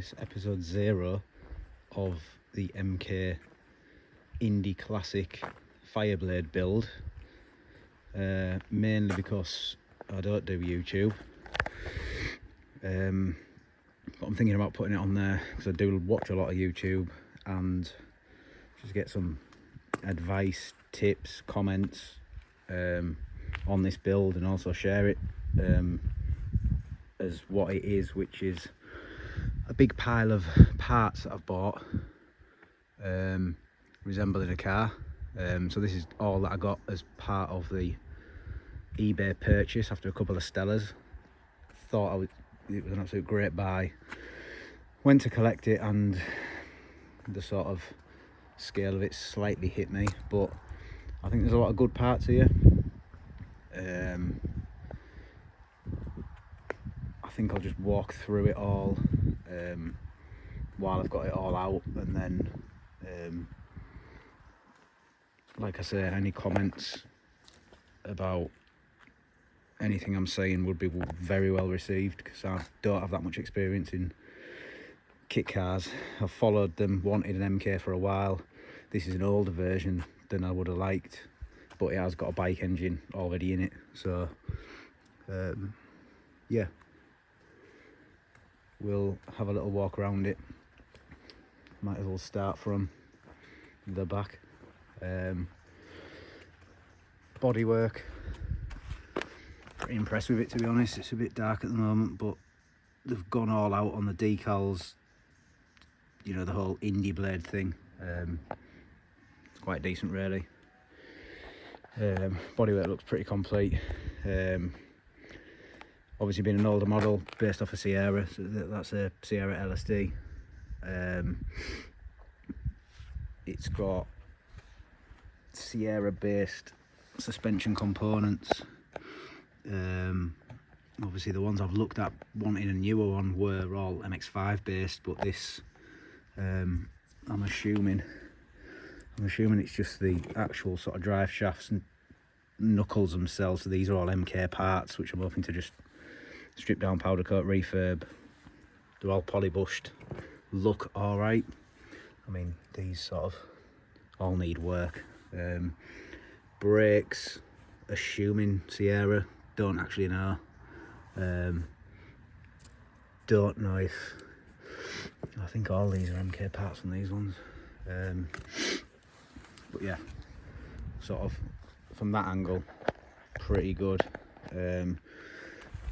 this episode 0 of the MK Indy Classic Fireblade build, mainly because I don't do YouTube, but I'm thinking about putting it on there because I do watch a lot of YouTube and just get some advice, tips, comments on this build, and also share it as what it is, which is a big pile of parts that I've bought resembling a car. So this is all that I got as part of the eBay purchase after a couple of Stellas. Thought it was an absolute great buy. Went to collect it and the sort of scale of it slightly hit me, but I think there's a lot of good parts here. I think I'll just walk through it all while I've got it all out, and then like I say, any comments about anything I'm saying would be very well received, because I don't have that much experience in kit cars. I've followed them, wanted an MK for a while. This is an older version than I would have liked, but it has got a bike engine already in it, so yeah, we'll have a little walk around it. Might as well start from the back. Bodywork, pretty impressed with it, to be honest. It's a bit dark at the moment, but they've gone all out on the decals, you know, the whole Indy blade thing. It's quite decent, really. Bodywork looks pretty complete. Obviously being an older model based off a Sierra, so that's a Sierra LSD. It's got Sierra based suspension components. Obviously the ones I've looked at wanting a newer one were all MX5 based, but this I'm assuming it's just the actual sort of drive shafts and knuckles themselves. So these are all MK parts, which I'm hoping to just strip down, powder coat, refurb. They're all polybushed, look all right. I mean, these sort of all need work. Brakes, assuming Sierra, don't actually know. Don't know if, I think all these are MK parts on these ones. But yeah, sort of from that angle, pretty good.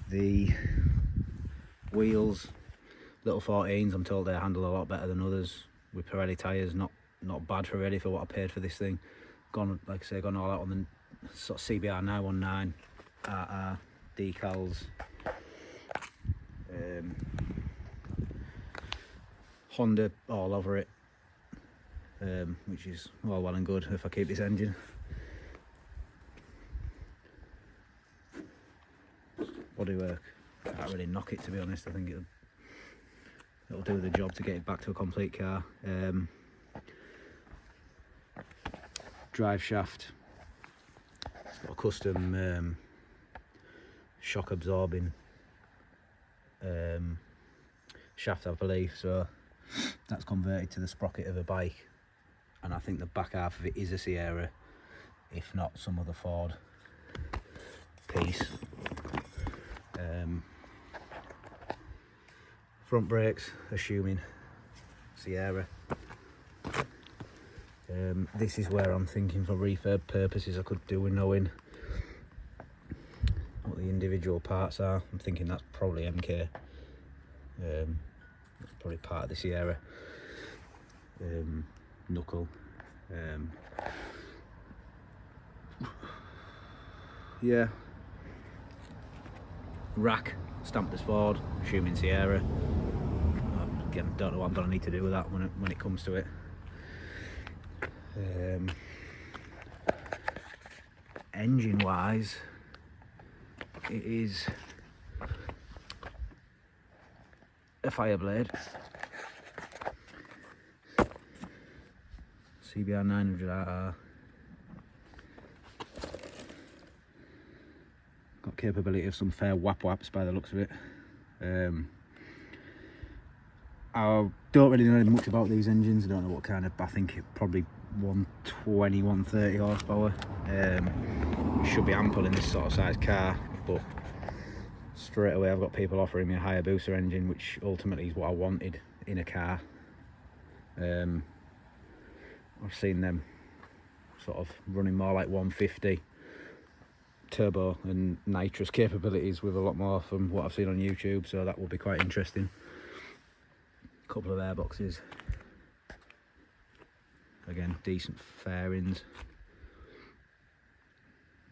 The wheels, little 14s, I'm told they handle a lot better than others. With Pirelli tyres, not bad for Pirelli for what I paid for this thing. Gone, like I say, gone all out on the sort of CBR 919 RR decals. Honda all over it, which is all well and good if I keep this engine. Bodywork, can't really knock it, to be honest. I think it'll do the job to get it back to a complete car. Drive shaft, it's got a custom shock absorbing shaft, I believe, so that's converted to the sprocket of a bike, and I think the back half of it is a Sierra, if not some other Ford piece. Front brakes, assuming Sierra. This is where I'm thinking, for refurb purposes, I could do with knowing what the individual parts are. I'm thinking that's probably MK. That's probably part of the Sierra. Knuckle. Yeah. Rack, stamped as Ford, assuming Sierra. Again, don't know what I'm going to need to do with that when it comes to it. Engine wise, it is a Fireblade CBR 900RR. Got capability of some fair whaps by the looks of it. I don't really know much about these engines. I don't know what kind of, I think it probably 120, 130 horsepower. Should be ample in this sort of size car, but straight away I've got people offering me a Hayabusa engine, which ultimately is what I wanted in a car. I've seen them sort of running more like 150 turbo and nitrous capabilities with a lot more from what I've seen on YouTube, so that will be quite interesting. A couple of airboxes, again decent fairings.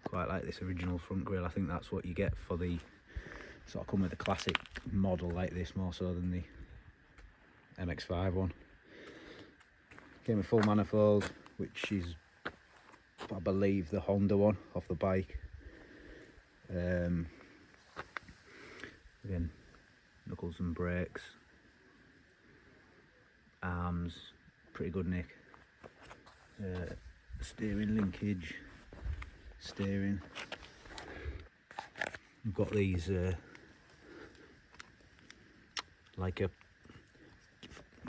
Quite like this original front grille. I think that's what you get for the sort of come with the classic model like this, more so than the MX-5 one. Came with full manifold, which is I believe the Honda one off the bike. Again, knuckles and brakes, arms, pretty good nick. Steering linkage, steering. We've got these like a,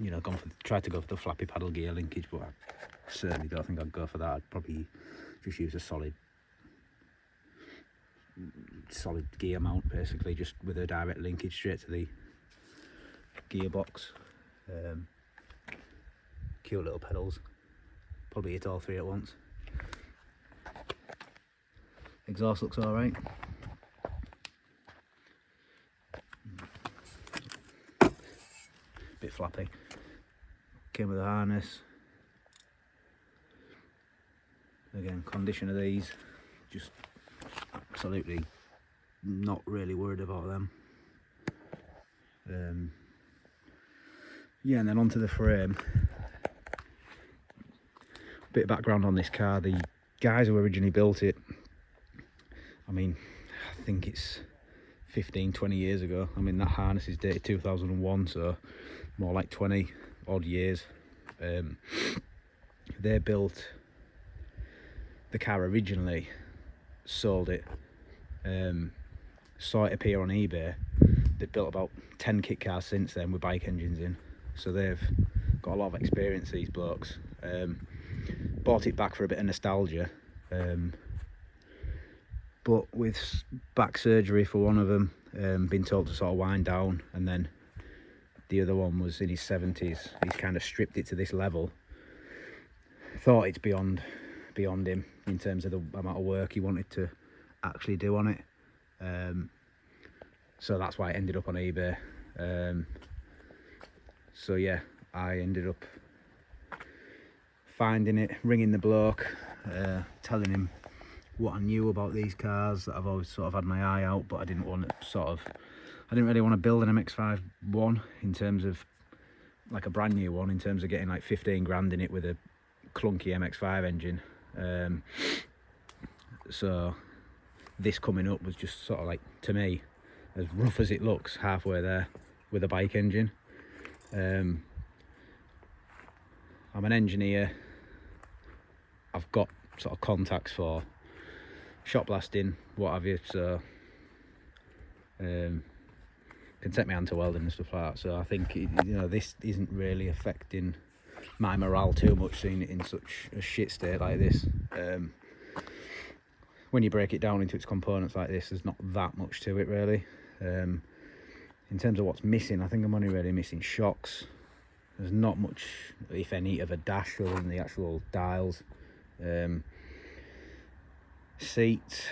you know, tried to go for the flappy paddle gear linkage, but I certainly don't think I'd go for that. I'd probably just use a solid gear mount, basically, just with a direct linkage straight to the gearbox. Cute little pedals, probably hit all three at once. Exhaust looks all right. Bit flappy. Came with a harness. Again, condition of these, just absolutely not really worried about them. Yeah, and then onto the frame. Bit of background on this car. The guys who originally built it, I mean, I think it's 15-20 years ago. I mean, that harness is dated 2001, so more like 20 odd years. They built the car originally, sold it, saw it appear on eBay. They've built about 10 kit cars since then with bike engines in, so they've got a lot of experience, these blokes. Bought it back for a bit of nostalgia, but with back surgery for one of them, been told to sort of wind down, and then the other one was in his 70s. He's kind of stripped it to this level. Thought it's beyond him in terms of the amount of work he wanted to actually do on it. So that's why it ended up on eBay. So yeah, I ended up finding it, ringing the bloke, telling him what I knew about these cars, that I've always sort of had my eye out, but I didn't really want to build an MX-5 in terms of like a brand new one, in terms of getting like 15 grand in it with a clunky MX-5 engine. So this coming up was just sort of like, to me, as rough as it looks, halfway there with a bike engine. I'm an engineer. I've got sort of contacts for shot blasting, what have you, so can take me hand to welding and stuff like that. So I think, you know, this isn't really affecting my morale too much, seeing it in such a shit state like this. When you break it down into its components like this, there's not that much to it really. In terms of what's missing, I think I'm only really missing shocks. There's not much, if any, of a dash other than the actual dials. Seats,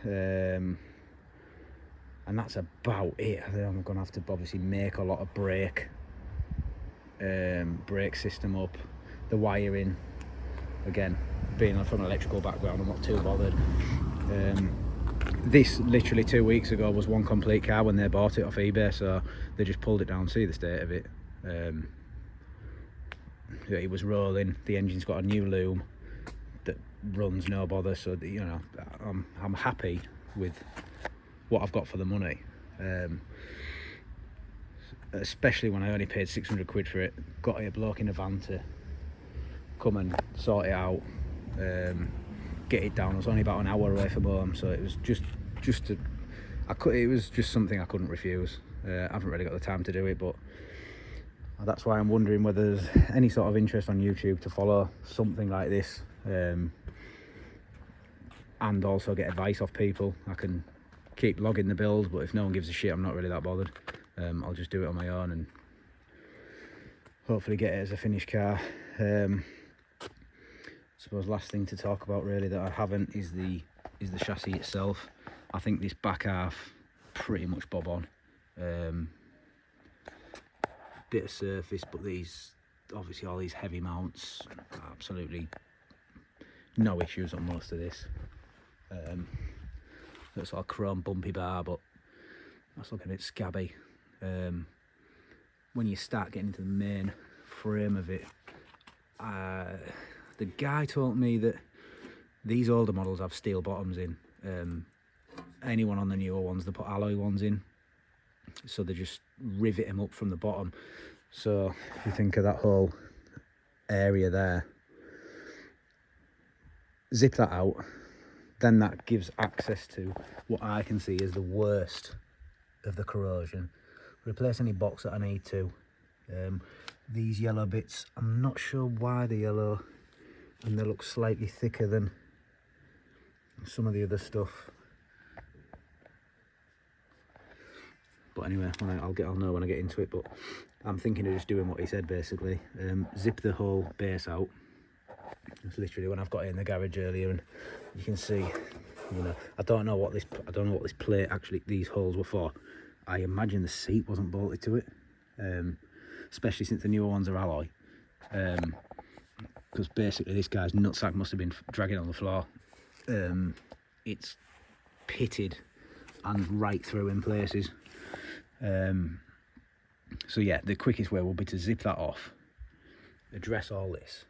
and that's about it. I think I'm going to have to obviously make a lot of brake system up. The wiring, again, being from an electrical background, I'm not too bothered. This literally 2 weeks ago was one complete car when they bought it off eBay, so they just pulled it down. See the state of it. It was rolling. The engine's got a new loom that runs no bother, so that, you know, I'm happy with what I've got for the money. Especially when I only paid 600 quid for it. Got a bloke in a van to come and sort it out, get it down. I was only about an hour away from home, so it was it was just something I couldn't refuse. I haven't really got the time to do it, but That's why I'm wondering whether there's any sort of interest on YouTube to follow something like this, and also get advice off people. I can keep logging the build, but if no one gives a shit, I'm not really that bothered. I'll just do it on my own and hopefully get it as a finished car. I suppose last thing to talk about really that I haven't is the chassis itself. I think this back half pretty much bob on. Bit of surface, but these, obviously all these heavy mounts, absolutely no issues on most of this. Looks like a chrome bumpy bar, but that's looking a bit scabby. When you start getting into the main frame of it, the guy told me that these older models have steel bottoms in. Anyone on the newer ones, they put alloy ones in, so they just rivet them up from the bottom. So if you think of that whole area there, zip that out, then that gives access to what I can see is the worst of the corrosion. Replace any box that I need to. These yellow bits, I'm not sure why they're yellow, and they look slightly thicker than some of the other stuff. But anyway, I'll know when I get into it, but I'm thinking of just doing what he said basically. Zip the whole base out. That's literally when I've got it in the garage earlier, and you can see, you know, I don't know what this plate actually, these holes were for. I imagine the seat wasn't bolted to it, especially since the newer ones are alloy. Because basically this guy's nutsack must have been dragging on the floor. It's pitted and right through in places. So yeah, the quickest way will be to zip that off, address all this,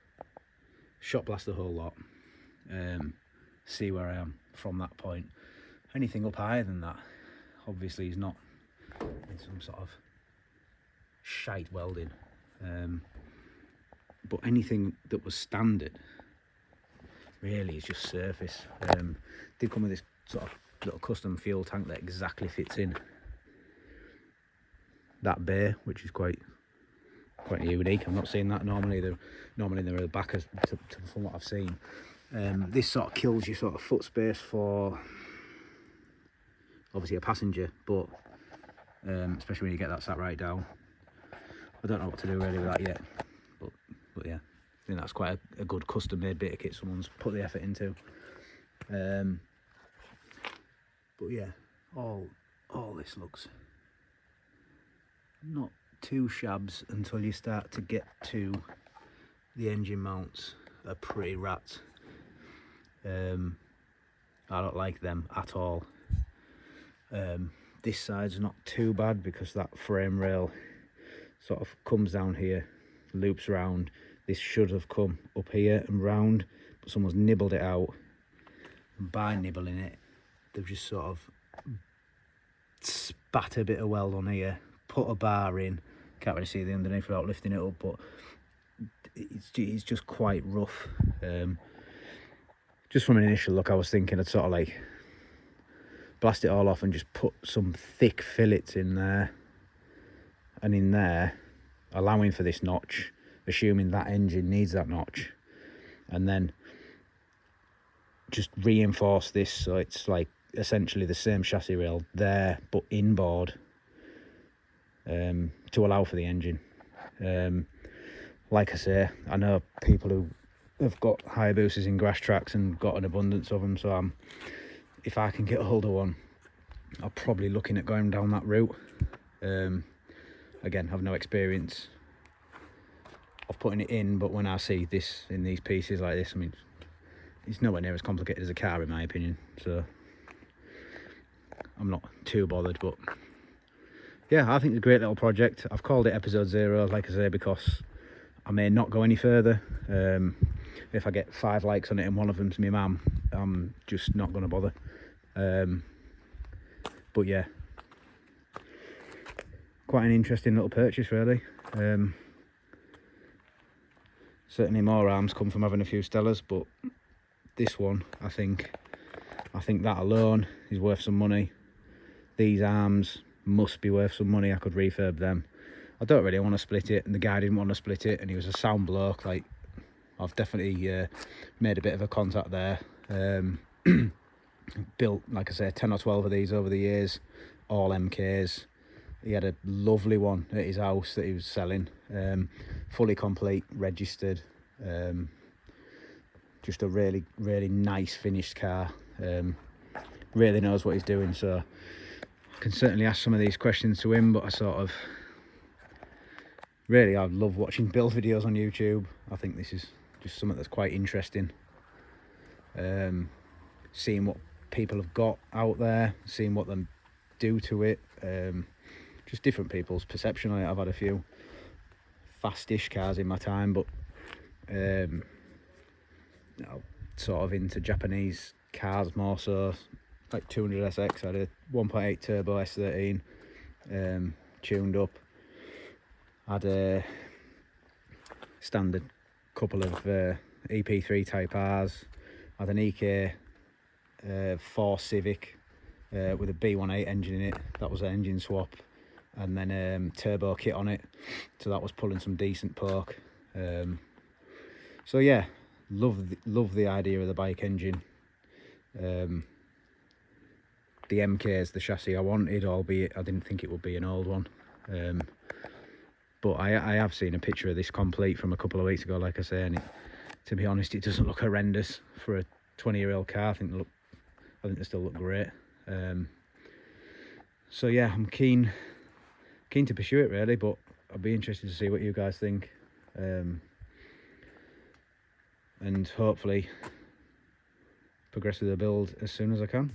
shot blast the whole lot, see where I am from that point. Anything up higher than that obviously is not in some sort of shite welding, but anything that was standard really is just surface. Did come with this sort of little custom fuel tank that exactly fits in that bay, which is quite unique. I'm not seeing that normally. They're the back from what I've seen. This sort of kills your sort of foot space for obviously a passenger, but especially when you get that sat right down. I don't know what to do really with that yet, but yeah, I think that's quite a good custom made bit of kit someone's put the effort into. But yeah, all this looks not too shabs until you start to get to the engine mounts. Are pretty rats. I don't like them at all. This side's not too bad because that frame rail sort of comes down here, loops round. This should have come up here and round, but someone's nibbled it out, and by nibbling it they've just sort of spat a bit of weld on here, put a bar in. Can't really see the underneath without lifting it up, but it's just quite rough. Just from an initial look, I was thinking I'd sort of like blast it all off and just put some thick fillets in there and in there, allowing for this notch, assuming that engine needs that notch, and then just reinforce this so it's like essentially the same chassis rail there but inboard, to allow for the engine. Like I say, I know people who have got Hayabusas in grass tracks and got an abundance of them, so if I can get a hold of one, I'm probably looking at going down that route. Again, have no experience of putting it in, but when I see this in these pieces like this, I mean, it's nowhere near as complicated as a car in my opinion, so I'm not too bothered. But yeah, I think it's a great little project. I've called it episode 0, like I say, because I may not go any further. If I get 5 likes on it and one of them's my mum, I'm just not going to bother. But yeah, quite an interesting little purchase really. Certainly more arms come from having a few Stellas, but this one, I think that alone is worth some money. These arms must be worth some money. I could refurb them. I don't really want to split it, and the guy didn't want to split it, and he was a sound bloke. Like, I've definitely made a bit of a contact there. Built, like I say, 10 or 12 of these over the years, all MKs. He had a lovely one at his house that he was selling, fully complete, registered, just a really, really nice finished car. Really knows what he's doing, so I can certainly ask some of these questions to him. But I love watching build videos on YouTube. I think this is just something that's quite interesting. Seeing what people have got out there, seeing what they do to it, just different people's perception on it. I've had a few fastish cars in my time, but sort of into Japanese cars more so, like 200SX. I had a 1.8 turbo S13, tuned up. Had a standard couple of EP3 Type Rs. Had an EK 4 Civic with a B18 engine in it. That was an engine swap, and then turbo kit on it, so that was pulling some decent torque. So yeah, love the idea of the bike engine. The MK is the chassis I wanted, albeit I didn't think it would be an old one. But I have seen a picture of this complete from a couple of weeks ago, like I say, and to be honest, it doesn't look horrendous for a 20-year-old car. I think they still look great. So yeah, I'm keen to pursue it really, but I'll be interested to see what you guys think, and hopefully progress with the build as soon as I can.